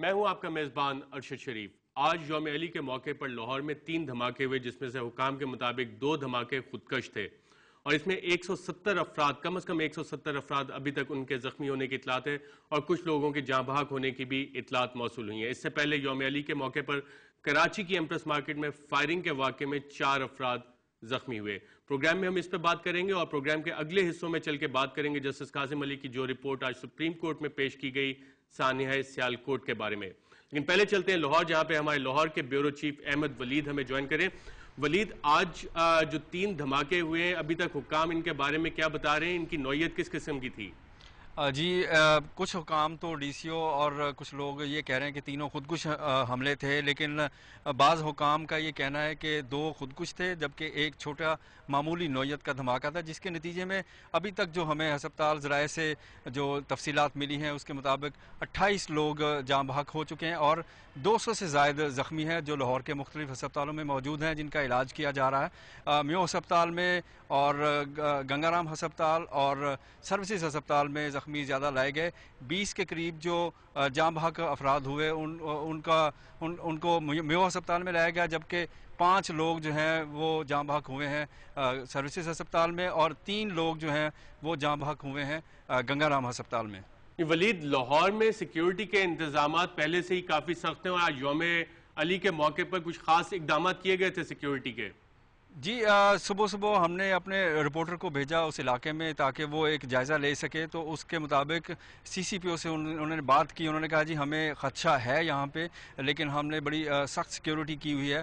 میں ہوں آپ کا میزبان ارشد شریف۔ آج یوم علی کے موقع پر لاہور میں 3 دھماکے ہوئے، جس میں سے حکام کے مطابق 2 دھماکے خودکش تھے، اور اس میں 170 افراد، کم از کم 170 افراد ابھی تک ان کے زخمی ہونے کی اطلاعات ہے، اور کچھ لوگوں کے جاں بحق ہونے کی بھی اطلاعات موصول ہوئی ہیں۔ اس سے پہلے یوم علی کے موقع پر کراچی کی ایمپریس مارکیٹ میں فائرنگ کے واقعے میں 4 افراد زخمی ہوئے۔ پروگرام میں ہم اس پہ بات کریں گے، اور پروگرام کے اگلے حصوں میں چل کے بات کریں گے جسٹس قاسم علی کی جو رپورٹ آج سپریم کورٹ میں پیش کی گئی سانحہ سیالکوٹ کے بارے میں۔ لیکن پہلے چلتے ہیں لاہور، جہاں پہ ہمارے لاہور کے بیورو چیف احمد ولید ہمیں جوائن کریں۔ ولید، آج جو 3 دھماکے ہوئے ہیں، ابھی تک حکام ان کے بارے میں کیا بتا رہے ہیں؟ ان کی نوعیت کس قسم کی تھی؟ جی، کچھ حکام تو ڈی سی او اور کچھ لوگ یہ کہہ رہے ہیں کہ تینوں خودکش حملے تھے، لیکن بعض حکام کا یہ کہنا ہے کہ 2 خودکش تھے، جبکہ ایک چھوٹا معمولی نوعیت کا دھماکہ تھا، جس کے نتیجے میں ابھی تک جو ہمیں ہسپتال ذرائع سے جو تفصیلات ملی ہیں اس کے مطابق 28 لوگ جاں بحق ہو چکے ہیں اور 200 سے زائد زخمی ہیں جو لاہور کے مختلف ہسپتالوں میں موجود ہیں، جن کا علاج کیا جا رہا ہے۔ میو ہسپتال میں اور گنگا رام ہسپتال اور سروسز ہسپتال میں زخمی زیادہ لائے گئے۔ 20 کے قریب جو جاں بحق افراد ہوئے ان کو میو ہسپتال میں لایا گیا، جبکہ 5 لوگ جو ہیں وہ جاں بحق ہوئے ہیں سروسز ہسپتال میں، اور 3 لوگ جو ہیں وہ جاں بحق ہوئے ہیں گنگا رام ہسپتال میں۔ ولید، لاہور میں سیکیورٹی کے انتظامات پہلے سے ہی کافی سخت ہیں، اور آج یوم علی کے موقع پر کچھ خاص اقدامات کیے گئے تھے سیکیورٹی کے؟ جی، صبح صبح ہم نے اپنے رپورٹر کو بھیجا اس علاقے میں تاکہ وہ ایک جائزہ لے سکے، تو اس کے مطابق سی سی پی او سے انہوں نے بات کی۔ انہوں نے کہا جی ہمیں خدشہ ہے یہاں پہ، لیکن ہم نے بڑی سخت سیکیورٹی کی ہوئی ہے۔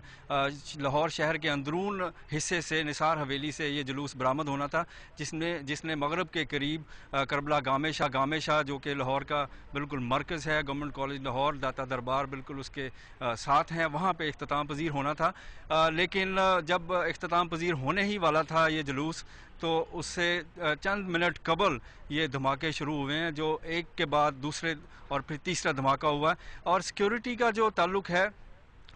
لاہور شہر کے اندرون حصے سے، نثار حویلی سے یہ جلوس برآمد ہونا تھا، جس نے مغرب کے قریب کربلا گامے شاہ جو کہ لاہور کا بالکل مرکز ہے، گورنمنٹ کالج لاہور، داتا دربار بالکل اس کے ساتھ ہیں، وہاں پہ اختتام پذیر ہونا تھا۔ لیکن جب اختتام پذیر ہونے ہی والا تھا یہ جلوس، تو اس سے چند منٹ قبل یہ دھماکے شروع ہوئے ہیں، جو ایک کے بعد دوسرے اور پھر تیسرا دھماکہ ہوا ہے۔ اور سیکیورٹی کا جو تعلق ہے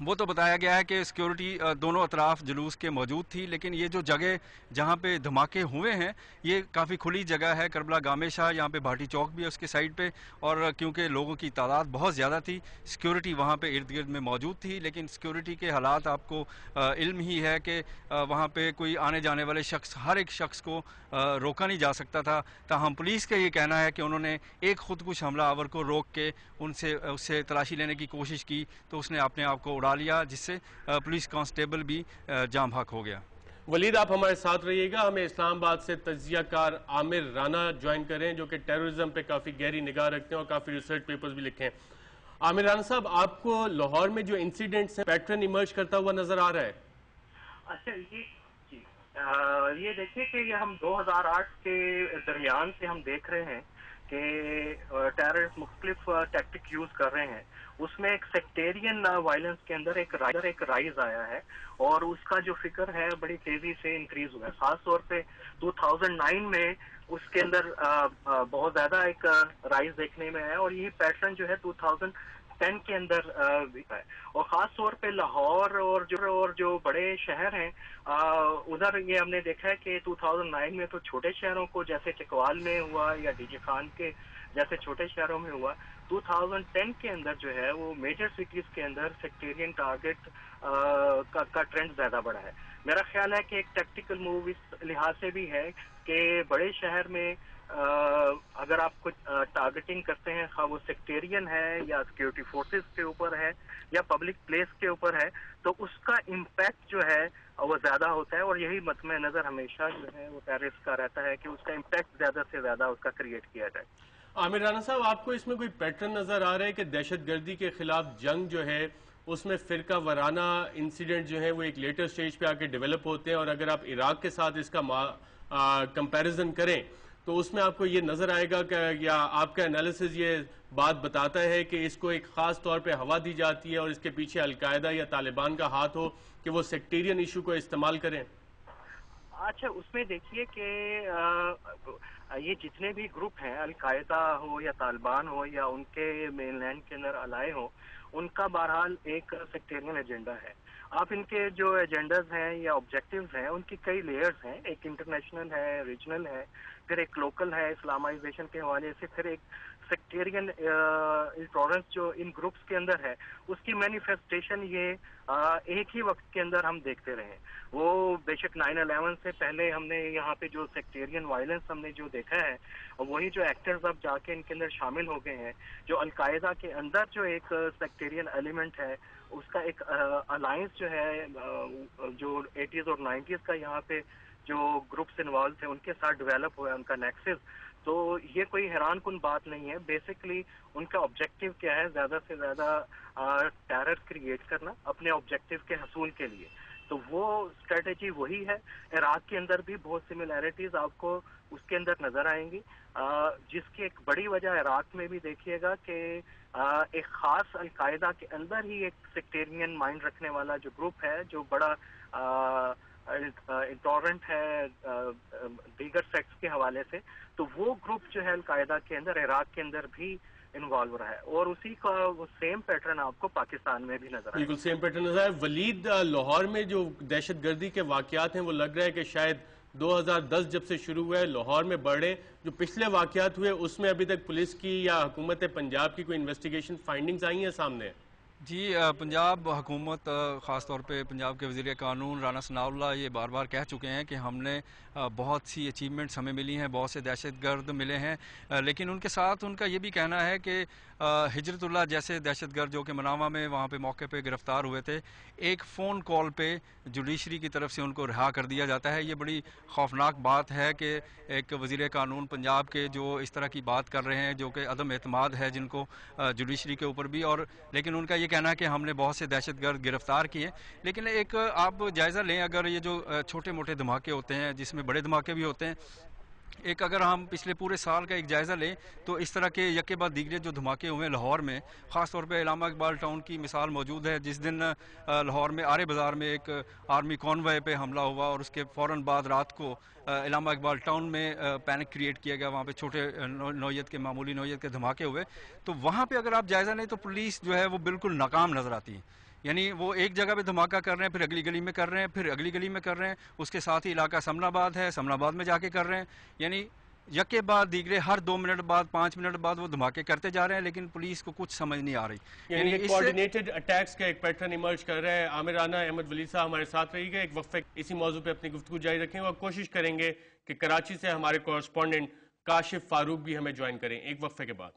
وہ تو بتایا گیا ہے کہ سیکیورٹی دونوں اطراف جلوس کے موجود تھی، لیکن یہ جو جگہ جہاں پہ دھماکے ہوئے ہیں یہ کافی کھلی جگہ ہے، کربلا گامے شاہ، یہاں پہ بھاٹی چوک بھی ہے اس کے سائڈ پہ، اور کیونکہ لوگوں کی تعداد بہت زیادہ تھی، سیکیورٹی وہاں پہ ارد گرد میں موجود تھی، لیکن سیکیورٹی کے حالات آپ کو علم ہی ہے کہ وہاں پہ کوئی آنے جانے والے شخص، ہر ایک شخص کو روکا نہیں جا سکتا تھا۔ تاہم پولیس کا یہ کہنا ہے کہ انہوں نے ایک خودکش حملہ آور کو روک کے اس سے تلاشی لینے کی کوشش کی، تو اس نے اپنے آپ کو اڑا لیا، جس سے پولیس کانسٹیبل بھی جاں بحق ہو گیا۔ ولید، آپ ہمارے ساتھ رہیے گا۔ ہمیں اسلام آباد سے تجزیہ کار عامر رانا جوائن کریں، جو کہ ٹیررزم پہ کافی گہری نگاہ رکھتے ہیں اور کافی ریسرچ پیپرز بھی لکھے ہیں۔ عامر رانا صاحب، آپ کو لاہور میں جو انسیڈنٹس ہیں پیٹرن ایمرج کرتا ہوا نظر آ رہا ہے؟ اچھا، یہ دیکھیے کہ یہ ہم 2008 کے درمیان سے ہم دیکھ رہے ہیں کہ ٹیررسٹ مختلف ٹیکٹک یوز کر رہے ہیں۔ اس میں ایک سیکٹیرین وائلنس کے اندر ایک رائز آیا ہے، اور اس کا جو فکر ہے بڑی تیزی سے انکریز ہوا ہے۔ خاص طور پہ 2009 میں اس کے اندر بہت زیادہ ایک رائز دیکھنے میں ہے، اور یہی پیٹرن جو ہے 2010 کے اندر بھی ہے، اور خاص طور پہ لاہور اور جو بڑے شہر ہیں ادھر یہ ہم نے دیکھا ہے کہ 2009 میں تو چھوٹے شہروں کو جیسے چکوال میں ہوا یا ڈی جے خان کے جیسے چھوٹے شہروں میں ہوا، 2010 کے اندر جو ہے وہ میجر سٹیز کے اندر سیکٹیرین ٹارگٹ کا ٹرینڈ زیادہ بڑھا ہے۔ میرا خیال ہے کہ ایک ٹیکٹیکل موو اس لحاظ سے بھی ہے کہ بڑے شہر میں اگر آپ کچھ ٹارگٹنگ کرتے ہیں، خواہ وہ سیکٹیرین ہے یا سیکیورٹی فورسز کے اوپر ہے یا پبلک پلیس کے اوپر ہے، تو اس کا امپیکٹ جو ہے وہ زیادہ ہوتا ہے، اور یہی مد نظر ہمیشہ جو ہے وہ ٹیررسٹ کا رہتا ہے کہ اس کا امپیکٹ زیادہ سے زیادہ اس کا کریٹ کیا جائے۔ عامر رانا صاحب، آپ کو اس میں کوئی پیٹرن نظر آ رہا ہے کہ دہشت گردی کے خلاف جنگ جو ہے اس میں فرقہ وارانہ انسیڈنٹ جو ہے وہ ایک لیٹر سٹیج پہ آ کے ڈیولپ ہوتے ہیں، اور اگر آپ عراق کے ساتھ اس کا کمپیریزن کریں تو اس میں آپ کو یہ نظر آئے گا کہ یا آپ کا انالیسز یہ بات بتاتا ہے کہ اس کو ایک خاص طور پہ ہوا دی جاتی ہے اور اس کے پیچھے القاعدہ یا طالبان کا ہاتھ ہو کہ وہ سیکٹیرین ایشو کو استعمال کریں؟ اچھا، اس میں دیکھیے کہ یہ جتنے بھی گروپ ہیں، القاعدہ ہو یا طالبان ہو یا ان کے مین لینڈ کے اندر الائے ہوں، ان کا بہرحال ایک سیکٹیرین ایجنڈا ہے۔ آپ ان کے جو ایجنڈاز ہیں یا آبجیکٹیوز ہیں ان کی کئی لیئرز ہیں، ایک انٹرنیشنل ہے، ریجنل ہے، پھر ایک لوکل ہے اسلامائزیشن کے حوالے سے، پھر ایک سیکٹیرین انٹالرنس جو ان گروپس کے اندر ہے، اس کی مینیفیسٹیشن یہ ایک ہی وقت کے اندر ہم دیکھتے رہے. وہ بے شک 9/11 سے پہلے ہم نے یہاں پہ جو سیکٹیرین وائلنس ہم نے جو دیکھا ہے، وہی جو ایکٹرز اب جا کے ان کے اندر شامل ہو گئے ہیں. جو القاعدہ کے اندر جو ایک سیکٹیرین ایلیمنٹ ہے، اس کا ایک الائنس جو ہے جو 80s اور 90s کا یہاں پہ جو گروپس انوالو تھے ان کے ساتھ ڈیولپ ہوا ہے، ان کا نیکسس. تو یہ کوئی حیران کن بات نہیں ہے. بیسکلی ان کا آبجیکٹو کیا ہے؟ زیادہ سے زیادہ ٹیرر کریٹ کرنا اپنے آبجیکٹو کے حصول کے لیے. تو وہ اسٹریٹجی وہی ہے. عراق کے اندر بھی بہت سملیرٹیز آپ کو اس کے اندر نظر آئیں گی، جس کی ایک بڑی وجہ عراق میں بھی دیکھیے گا کہ ایک خاص القاعدہ کے اندر ہی ایک سیکٹیرین مائنڈ رکھنے والا جو گروپ ہے، جو بڑا انٹالرنٹ ہے دیگر سیکٹس کے حوالے سے، تو وہ گروپ جو ہے القاعدہ کے اندر عراق کے اندر بھی انوالو رہا ہے. اور اسی کا وہ سیم پیٹرن آپ کو پاکستان میں بھی نظر آئے. بالکل سیم پیٹرن نظر آئے. ولید، لاہور میں جو دہشت گردی کے واقعات ہیں وہ لگ رہا ہے کہ شاید 2010 جب سے شروع ہوا ہے لاہور میں بڑھ رہے. جو پچھلے واقعات ہوئے اس میں ابھی تک پولیس کی یا حکومت پنجاب کی کوئی انویسٹیگیشن فائنڈنگز آئی ہیں سامنے؟ جی، پنجاب حکومت، خاص طور پہ پنجاب کے وزیر قانون رانا ثناء اللہ یہ بار بار کہہ چکے ہیں کہ ہم نے بہت سی اچیومنٹس ہمیں ملی ہیں، بہت سے دہشت گرد ملے ہیں، لیکن ان کے ساتھ ان کا یہ بھی کہنا ہے کہ ہجرت اللہ جیسے دہشت گرد جو کہ منامہ میں وہاں پہ موقع پہ گرفتار ہوئے تھے، ایک فون کال پہ جوڈیشری کی طرف سے ان کو رہا کر دیا جاتا ہے. یہ بڑی خوفناک بات ہے کہ ایک وزیر قانون پنجاب کے جو اس طرح کی بات کر رہے ہیں، جو کہ عدم اعتماد ہے جن کو جوڈیشری کے اوپر بھی، اور لیکن ان کا یہ کہنا ہے کہ ہم نے بہت سے دہشت گرد گرفتار کیے. لیکن ایک آپ جائزہ لیں، اگر یہ جو چھوٹے موٹے دھماکے ہوتے ہیں جس میں بڑے دھماکے بھی ہوتے ہیں، ایک اگر ہم پچھلے پورے سال کا ایک جائزہ لیں تو اس طرح کے یکے بعد دیگرے جو دھماکے ہوئے لاہور میں، خاص طور پہ علامہ اقبال ٹاؤن کی مثال موجود ہے، جس دن لاہور میں آرے بازار میں ایک آرمی کانوائے پہ حملہ ہوا اور اس کے فوراً بعد رات کو علامہ اقبال ٹاؤن میں پینک کریٹ کیا گیا، وہاں پہ چھوٹے نوعیت کے معمولی نوعیت کے دھماکے ہوئے. تو وہاں پہ اگر آپ جائزہ لیں تو پولیس جو ہے وہ بالکل ناکام نظر آتی ہے. یعنی وہ ایک جگہ پہ دھماکہ کر رہے ہیں، پھر اگلی گلی میں کر رہے ہیں، پھر اگلی گلی میں کر رہے ہیں، اس کے ساتھ ہی علاقہ سمن آباد ہے، سمن آباد میں جا کے کر رہے ہیں. یعنی یکے بعد دیگرے ہر 2 منٹ بعد 5 منٹ بعد وہ دھماکے کرتے جا رہے ہیں، لیکن پولیس کو کچھ سمجھ نہیں آ رہی. یعنی ایک کوارڈینیٹڈ اٹیکس کا ایک پیٹرن ایمرج کر رہا ہے. عامر رانا، احمد ولید صاحب ہمارے ساتھ رہی گا. ایک وقفے اسی موضوع پہ اپنی گفتگو جاری رکھیں اور کوشش کریں گے کہ کراچی سے ہمارے کورسپونڈنٹ کاشف فاروق بھی ہمیں جوائن کریں ایک وقفے کے بعد.